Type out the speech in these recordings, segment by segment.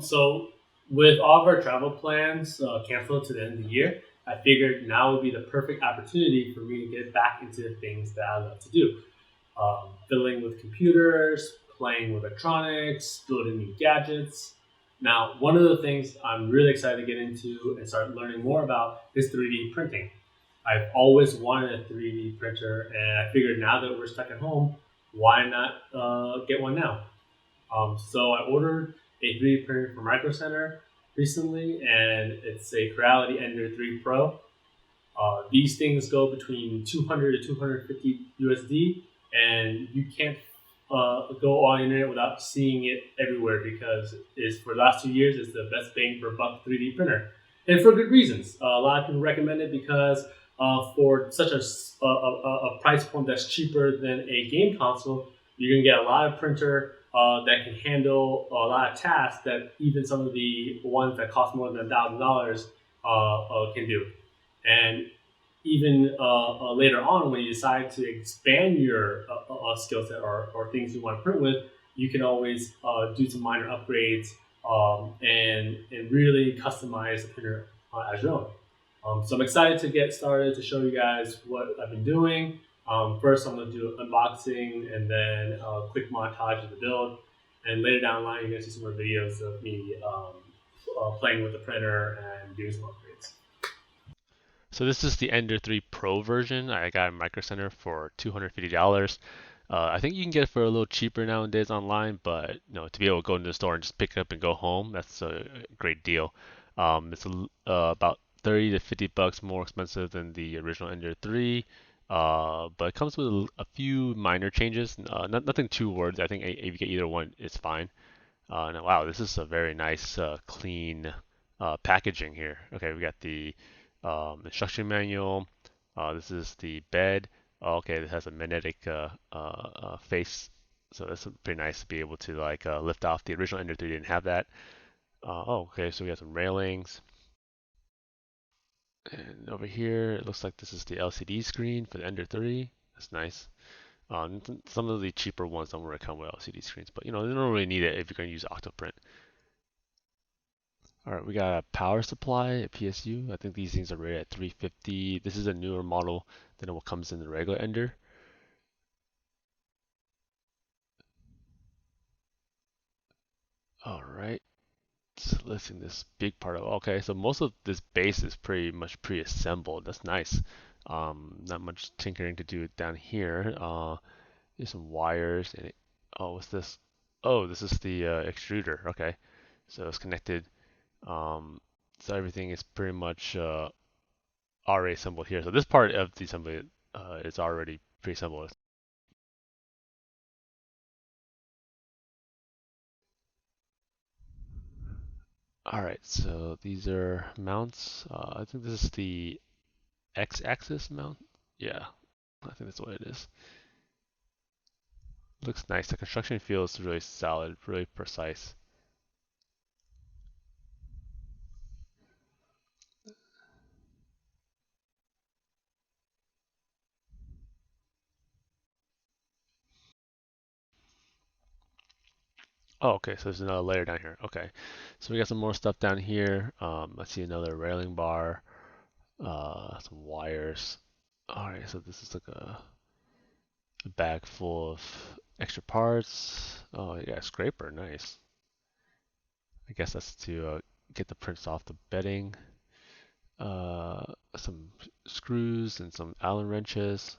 So with all of our travel plans canceled to the end of the year, I figured now would be the perfect opportunity for me to get back into the things that I love to do. Fiddling with computers, playing with electronics, building new gadgets. Now, one of the things I'm really excited to get into and start learning more about is 3D printing. I've always wanted a 3D printer, and I figured now that we're stuck at home, why not get one now? So I ordered a 3D printer from Micro Center recently, and it's a Creality Ender 3 Pro. These things go between 200 to 250 USD, and you can't go on the internet without seeing it everywhere because it's for the last 2 years it's the best bang for buck 3D printer, and for good reasons. A lot of people recommend it because for such a price point that's cheaper than a game console, you can get a lot of printer that can handle a lot of tasks that even some of the ones that cost more than $1,000 can do. And even later on, when you decide to expand your skill set or things you want to print with, you can always do some minor upgrades and really customize the printer as your own. So I'm excited to get started to show you guys what I've been doing. First, I'm going to do an unboxing and then a quick montage of the build. And later down the line, you're going to see some more videos of me playing with the printer and doing some upgrades. So this is the Ender 3 Pro version. I got a Micro Center for $250. I think you can get it for a little cheaper nowadays online, but to be able to go into the store and just pick it up and go home, that's a great deal. It's about 30 to 50 bucks more expensive than the original Ender 3, but it comes with a few minor changes. Nothing too words. I think if you get either one, it's fine. Now, wow, this is a very nice, clean packaging here. Okay, we got the instruction manual. This is the bed. Oh, okay, it has a magnetic face, so that's pretty nice to be able to like lift off. The original Ender 3 didn't have that. Okay, so we got some railings. And over here, it looks like this is the LCD screen for the Ender 3. That's nice. Some of the cheaper ones don't really come with LCD screens, but they don't really need it if you're going to use Octoprint. All right, we got a power supply at PSU. I think these things are rated at 350. This is a newer model than what comes in the regular Ender. All right, so lifting this big part of. Okay, so most of this base is pretty much pre-assembled. That's nice. Not much tinkering to do down here. There's some wires and oh, what's this? Oh, this is the extruder. Okay, so it's connected. Um, so everything is pretty much already assembled here. So this part of the assembly is already pre-assembled. All right, so these are mounts. I think this is the X-axis mount. Yeah, I think that's what it is. Looks nice. The construction feels really solid, really precise. Oh, okay, so there's another layer down here. Okay, so we got some more stuff down here. I see another railing bar, some wires. All right, so this is like a bag full of extra parts. Oh, yeah, scraper, nice. I guess that's to get the prints off the bedding. Uh, some screws and some Allen wrenches.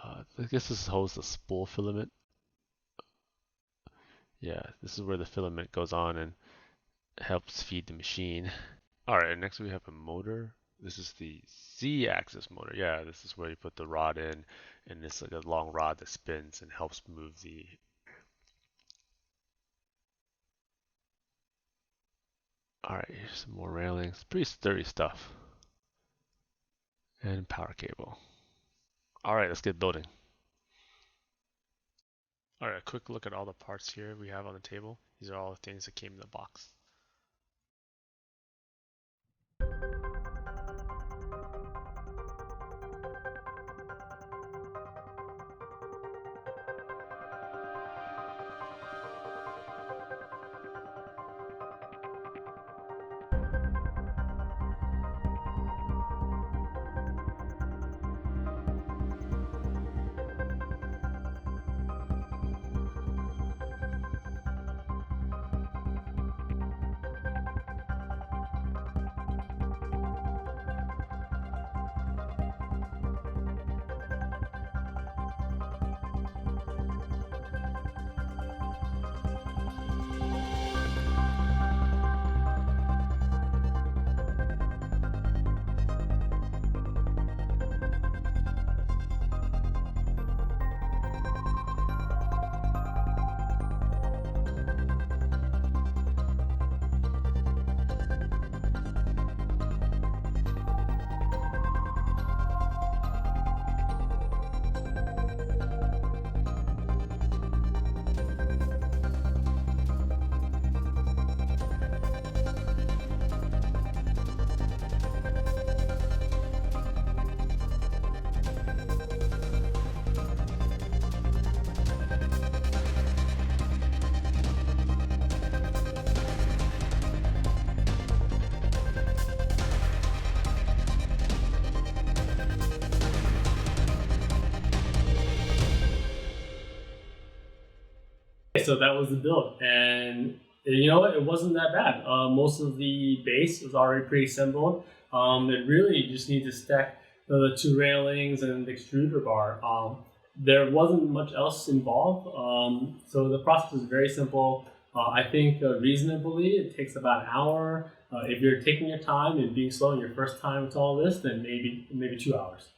I guess this holds the spool filament. Yeah, this is where the filament goes on and helps feed the machine. All right, next we have a motor. This is the Z-axis motor. Yeah, this is where you put the rod in, and it's like a long rod that spins and helps move the. All right, here's some more railings. Pretty sturdy stuff. And power cable. All right, let's get building. All right, a quick look at all the parts here we have on the table. These are all the things that came in the box. So that was the build, and you know what? It wasn't that bad. Most of the base was already pre-assembled. It really just needs to stack the two railings and the extruder bar. There wasn't much else involved, so the process is very simple. I think reasonably it takes about an hour. If you're taking your time and being slow in your first time with all this, then maybe 2 hours.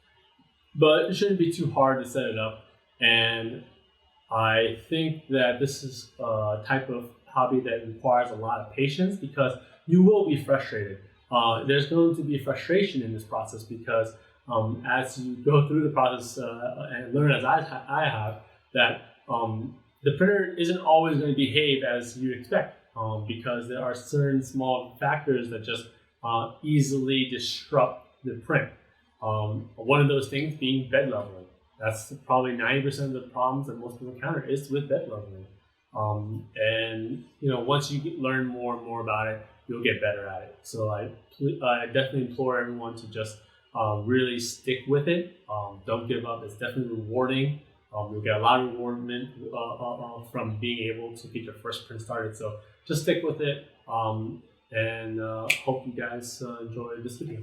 But it shouldn't be too hard to set it up. And I think that this is a type of hobby that requires a lot of patience because you will be frustrated. There's going to be frustration in this process because as you go through the process and learn as I have, that the printer isn't always going to behave as you expect because there are certain small factors that just easily disrupt the print. One of those things being bed leveling. That's probably 90% of the problems that most people encounter is with bed leveling. And once you learn more and more about it, you'll get better at it. So I definitely implore everyone to just really stick with it. Don't give up. It's definitely rewarding. You'll get a lot of rewardment from being able to get your first print started. So just stick with it. And hope you guys enjoy this video.